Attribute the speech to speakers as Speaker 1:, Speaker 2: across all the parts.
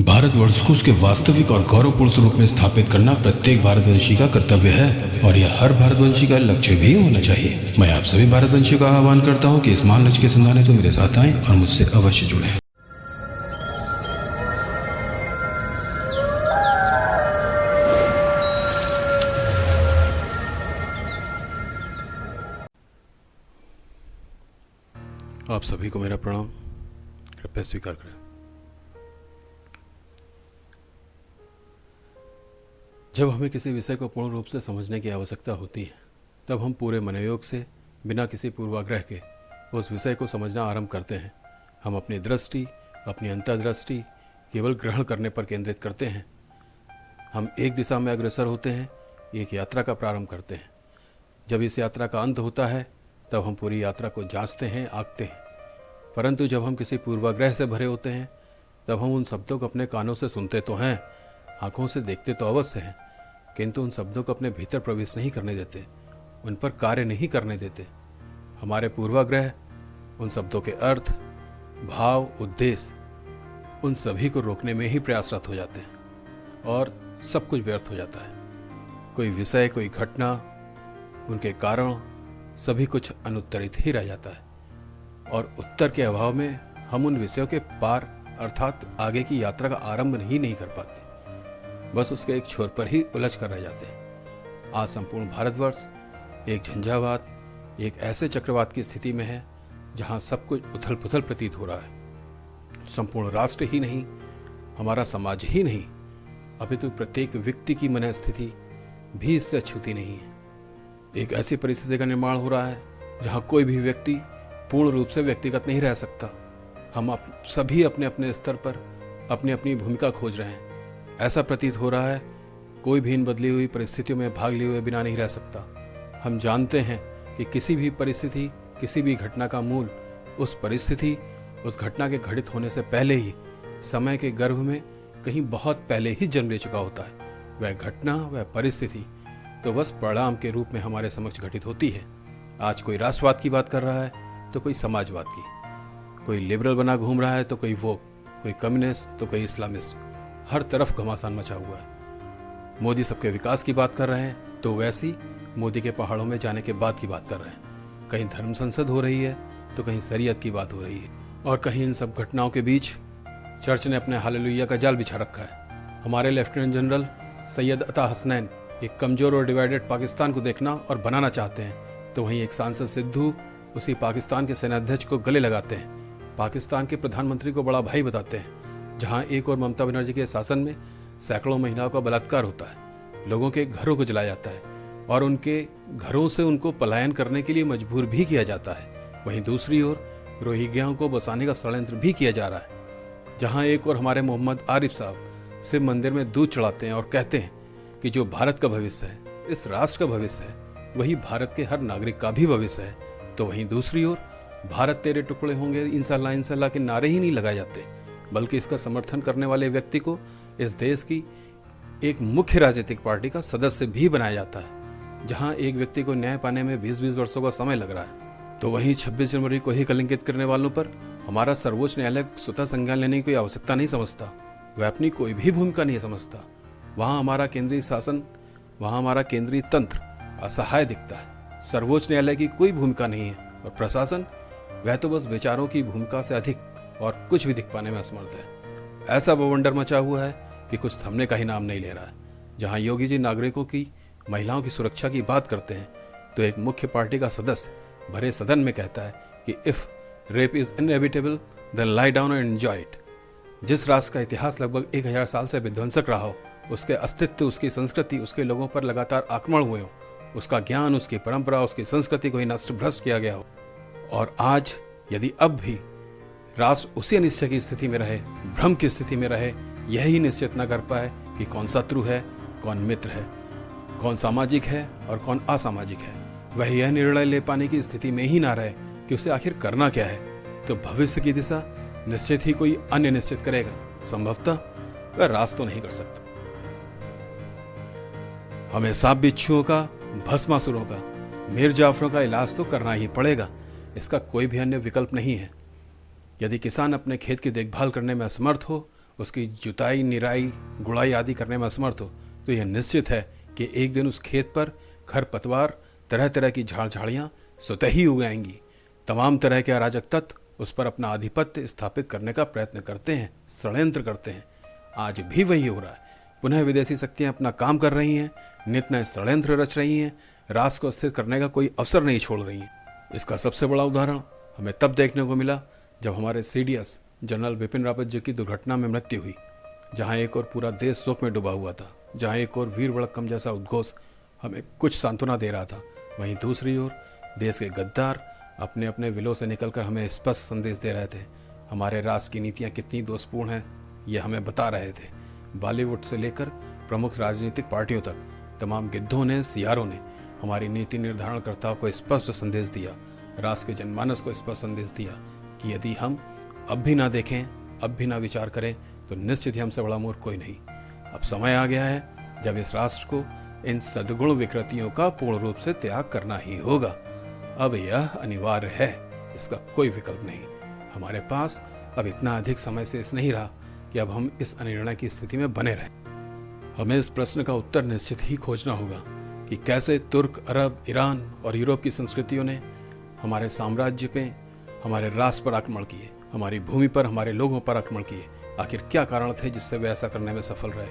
Speaker 1: भारतवर्ष को उसके वास्तविक और गौरवपूर्ण स्वरूप में स्थापित करना प्रत्येक भारतवंशी का कर्तव्य है और यह हर भारतवंशी का लक्ष्य भी होना चाहिए। मैं आप सभी भारतवंशियों का आह्वान करता हूं कि इस महान लक्ष्य के संधान तो मेरे साथ आएं और मुझसे अवश्य जुड़ें। आप सभी को मेरा प्रणाम, कृपया स्वीकार करें। जब हमें किसी विषय को पूर्ण रूप से समझने की आवश्यकता होती है, तब हम पूरे मनोयोग से बिना किसी पूर्वाग्रह के उस विषय को समझना आरंभ करते हैं। हम अपनी दृष्टि, अपनी अंतर्दृष्टि केवल ग्रहण करने पर केंद्रित करते हैं। हम एक दिशा में अग्रसर होते हैं, एक यात्रा का प्रारंभ करते हैं। जब इस यात्रा का अंत होता है, तब हम पूरी यात्रा को जांचते हैं, आंकते हैं। परंतु जब हम किसी पूर्वाग्रह से भरे होते हैं, तब हम उन शब्दों को अपने कानों से सुनते तो हैं, आंखों से देखते तो अवश्य हैं, किंतु उन शब्दों को अपने भीतर प्रवेश नहीं करने देते, उन पर कार्य नहीं करने देते। हमारे पूर्वाग्रह उन शब्दों के अर्थ, भाव, उद्देश्य, उन सभी को रोकने में ही प्रयासरत हो जाते हैं और सब कुछ व्यर्थ हो जाता है। कोई विषय, कोई घटना, उनके कारण, सभी कुछ अनुत्तरित ही रह जाता है और उत्तर के अभाव में हम उन विषयों के पार अर्थात आगे की यात्रा का आरंभ ही नहीं कर पाते, बस उसके एक छोर पर ही उलझ कर रह जाते हैं। आज संपूर्ण भारतवर्ष एक झंझावात, एक ऐसे चक्रवात की स्थिति में है जहां सब कुछ उथल पुथल प्रतीत हो रहा है। संपूर्ण राष्ट्र ही नहीं, हमारा समाज ही नहीं, अपितु प्रत्येक व्यक्ति की मनस्थिति भी इससे अछूती नहीं है। एक ऐसी परिस्थिति का निर्माण हो रहा है जहां कोई भी व्यक्ति पूर्ण रूप से व्यक्तिगत नहीं रह सकता। हम सभी अपने अपने स्तर पर अपनी अपनी भूमिका खोज रहे हैं। ऐसा प्रतीत हो रहा है कोई भी इन बदली हुई परिस्थितियों में भाग लिए हुए बिना नहीं रह सकता। हम जानते हैं कि किसी भी परिस्थिति, किसी भी घटना का मूल उस परिस्थिति, उस घटना के घटित होने से पहले ही समय के गर्भ में कहीं बहुत पहले ही जन्म ले चुका होता है। वह घटना, वह परिस्थिति तो बस परिणाम के रूप में हमारे समक्ष घटित होती है। आज कोई राष्ट्रवाद की बात कर रहा है तो कोई समाजवाद की, कोई लिबरल बना घूम रहा है तो कोई वोक, कोई कम्युनिस्ट तो कोई इस्लामिस्ट। हर तरफ घमासान मचा हुआ है। मोदी सबके विकास की बात कर रहे हैं तो वैसी मोदी के पहाड़ों में जाने के बाद की बात कर रहे हैं। कहीं धर्म संसद हो रही है तो कहीं शरीयत की बात हो रही है और कहीं इन सब घटनाओं के बीच चर्च ने अपने हालेलुया का जाल बिछा रखा है। हमारे लेफ्टिनेंट जनरल सैयद अता हसनैन एक कमजोर और डिवाइडेड पाकिस्तान को देखना और बनाना चाहते हैं, तो वहीं एक सांसद सिद्धू उसी पाकिस्तान के सेनाध्यक्ष को गले लगाते हैं, पाकिस्तान के प्रधानमंत्री को बड़ा भाई बताते हैं। जहां एक और ममता बनर्जी के शासन में सैकड़ों महिलाओं का बलात्कार होता है, लोगों के घरों को जलाया जाता है और उनके घरों से उनको पलायन करने के लिए मजबूर भी किया जाता है। वहीं दूसरी ओर रोहिंग्याओं को बसाने का षड्यंत्र भी किया जा रहा है। जहां एक और हमारे मोहम्मद आरिफ साहब शिव मंदिर में दूध चढ़ाते हैं और कहते हैं कि जो भारत का भविष्य है, इस राष्ट्र का भविष्य है, वही भारत के हर नागरिक का भी भविष्य है, तो वहीं दूसरी ओर भारत तेरे टुकड़े होंगे इंशाल्लाह इंशाल्लाह के नारे ही नहीं लगाए जाते, बल्कि इसका समर्थन करने वाले व्यक्ति को इस देश की एक मुख्य राजनीतिक पार्टी का सदस्य भी बनाया जाता है। जहां एक व्यक्ति को न्याय पाने में 20-20 वर्षों का समय लग रहा है, तो वहीं 26 जनवरी को ही कलंकित करने वालों पर हमारा सर्वोच्च न्यायालय स्वतः संज्ञान लेने की कोई आवश्यकता नहीं समझता, वह अपनी कोई भी भूमिका नहीं समझता। वहां हमारा केंद्रीय शासन, वहां हमारा केंद्रीय तंत्र असहाय दिखता है। सर्वोच्च न्यायालय की कोई भूमिका नहीं है और प्रशासन वह तो बस विचारों की भूमिका से अधिक और कुछ भी दिख पाने में असमर्थ है। ऐसा बवंडर मचा हुआ है कि कुछ थमने का ही नाम नहीं ले रहा है। जहां योगी जी नागरिकों की, महिलाओं की सुरक्षा की बात करते हैं, तो एक मुख्य पार्टी का सदस्य भरे सदन में कहता है कि if rape is inevitable then lie down and enjoy it. जिस राष्ट्र का इतिहास लगभग 1000 साल से विध्वंसक रहा हो, उसके अस्तित्व, उसकी संस्कृति, उसके लोगों पर लगातार आक्रमण हुए हो, उसका ज्ञान, उसकी परंपरा, उसकी संस्कृति को ही नष्ट भ्रष्ट किया गया हो, और आज यदि अब भी राष्ट्र उसी अनिश्चय की स्थिति में रहे, भ्रम की स्थिति में रहे, यही निश्चित न कर पाए कि कौन शत्रु है, कौन मित्र है, कौन सामाजिक है और कौन असामाजिक है, वह यह निर्णय ले पाने की स्थिति में ही ना रहे कि उसे आखिर करना क्या है, तो भविष्य की दिशा निश्चित ही कोई अन्य निश्चित करेगा। संभवतः वह राज तो नहीं कर सकता। हमें सांप बिच्छुओं का, भस्मासुरों का, मीर जाफरों का इलाज तो करना ही पड़ेगा, इसका कोई भी अन्य विकल्प नहीं है। यदि किसान अपने खेत की देखभाल करने में असमर्थ हो, उसकी जुताई, निराई, गुड़ाई आदि करने में असमर्थ हो, तो यह निश्चित है कि एक दिन उस खेत पर खरपतवार, तरह तरह की झाड़ झाड़ियाँ स्वतः ही उग आएंगी। तमाम तरह के अराजक तत्व उस पर अपना आधिपत्य स्थापित करने का प्रयत्न करते हैं, षड्यंत्र करते हैं। आज भी वही हो रहा है। पुनः विदेशी शक्तियां अपना काम कर रही हैं, नित नए षड्यंत्र रच रही हैं, राष्ट्र को स्थिर करने का कोई अवसर नहीं छोड़ रही हैं। इसका सबसे बड़ा उदाहरण हमें तब देखने को मिला जब हमारे CDS जनरल बिपिन रावत जी की दुर्घटना में मृत्यु हुई। जहां एक और पूरा देश शोक में डूबा हुआ था, जहां एक और वीर वड़क्कम जैसा उद्घोष हमें कुछ सांत्वना दे रहा था, वहीं दूसरी ओर देश के गद्दार अपने अपने विलों से निकलकर हमें स्पष्ट संदेश दे रहे थे। हमारे राष्ट्र की नीतियाँ कितनी दोषपूर्ण हैं, ये हमें बता रहे थे। बॉलीवुड से लेकर प्रमुख राजनीतिक पार्टियों तक तमाम गिद्धों ने, सियारों ने हमारी नीति निर्धारणकर्ताओं को स्पष्ट संदेश दिया, राष्ट्र के जनमानस को स्पष्ट संदेश दिया कि यदि हम अब भी ना देखें, अब भी ना विचार करें, तो निश्चित ही हमसे बड़ा मूर्ख कोई नहीं। अब समय आ गया है जब इस राष्ट्र को इन सद्गुण विकृतियों का पूर्ण रूप से त्याग करना ही होगा। अब यह अनिवार्य है, इसका कोई विकल्प नहीं। हमारे पास अब इतना अधिक समय शेष नहीं रहा कि अब हम इस अनिर्णय की स्थिति में बने रहें। हमें इस प्रश्न का उत्तर निश्चित ही खोजना होगा कि कैसे तुर्क, अरब, ईरान और यूरोप की संस्कृतियों ने हमारे साम्राज्य पे, हमारे राष्ट्र पर आक्रमण किए, हमारी भूमि पर, हमारे लोगों पर आक्रमण किए। आखिर क्या कारण थे जिससे वे ऐसा करने में सफल रहे,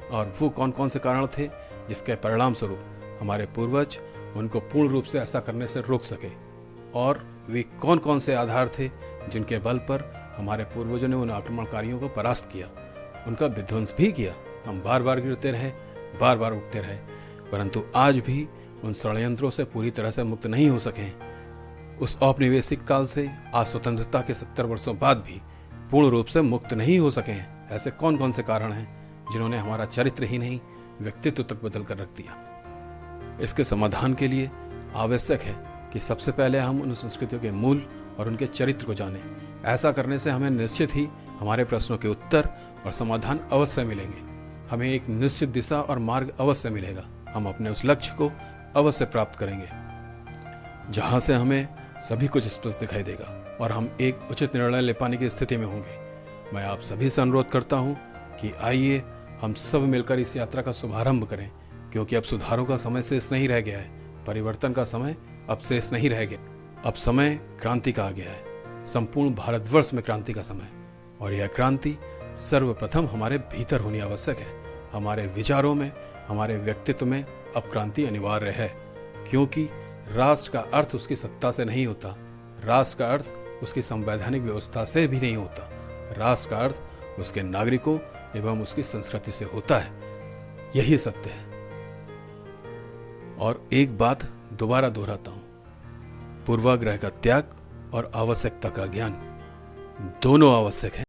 Speaker 1: और वो कौन कौन से कारण थे जिसके परिणाम स्वरूप हमारे पूर्वज उनको पूर्ण रूप से ऐसा करने से रोक सके, और वे कौन कौन से आधार थे जिनके बल पर हमारे पूर्वजों ने उन आक्रमणकारियों को परास्त किया, उनका विध्वंस भी किया। हम बार बार गिरते रहे, बार बार उठते रहे, परंतु आज भी उन षड्यंत्रों से पूरी तरह से मुक्त नहीं हो सके। उस औपनिवेशिक काल से आज स्वतंत्रता के 70 वर्षों बाद भी पूर्ण रूप से मुक्त नहीं हो सके हैं। ऐसे कौन कौन से कारण हैं जिन्होंने हमारा चरित्र ही नहीं, व्यक्तित्व तक बदल कर रख दिया। इसके समाधान के लिए आवश्यक है कि सबसे पहले हम उन संस्कृतियों के मूल और उनके चरित्र को जानें। ऐसा करने से हमें निश्चित ही हमारे प्रश्नों के उत्तर और समाधान अवश्य मिलेंगे। हमें एक निश्चित दिशा और मार्ग अवश्य मिलेगा। हम अपने उस लक्ष्य को अवश्य प्राप्त करेंगे जहां से हमें सभी कुछ स्पष्ट दिखाई देगा और हम एक उचित निर्णय ले पाने की स्थिति में होंगे। मैं आप सभी से अनुरोध करता हूं कि आइए हम सब मिलकर इस यात्रा का शुभारंभ करें, क्योंकि अब सुधारों का समय शेष नहीं रह गया है, परिवर्तन का समय अब शेष नहीं रह गया। अब समय क्रांति का आ गया है, संपूर्ण भारतवर्ष में क्रांति का समय, और यह क्रांति सर्वप्रथम हमारे भीतर होनी आवश्यक है। हमारे विचारों में, हमारे व्यक्तित्व में अब क्रांति अनिवार्य है, क्योंकि राष्ट्र का अर्थ उसकी सत्ता से नहीं होता, राष्ट्र का अर्थ उसकी संवैधानिक व्यवस्था से भी नहीं होता, राष्ट्र का अर्थ उसके नागरिकों एवं उसकी संस्कृति से होता है। यही सत्य है। और एक बात दोबारा दोहराता हूं, पूर्वाग्रह का त्याग और आवश्यकता का ज्ञान दोनों आवश्यक है।